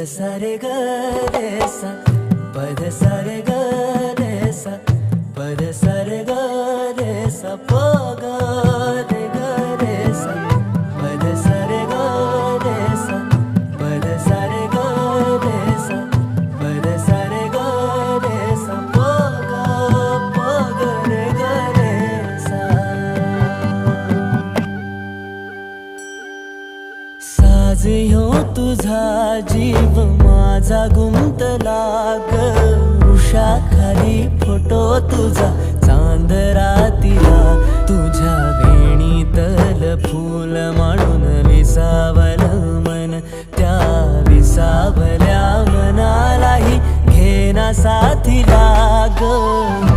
सा रे ग रे सा पद सा रे ग रे सा पद सा रे ग रे सा प ग रे ग रे सा पद सा रे ग रे सा पद सा रे ग रे सा पद सा रे ग रे सा प ग रे ग रे सा साज ह्यो तुझा जीव माझा गुंतला ग वृक्षाखाली फोटो तुझा चांद रातीला तुझ्या वेणीतल फूल म्हणून विसावल मन त्या विसावल्या मनालाही घेना साथीला ग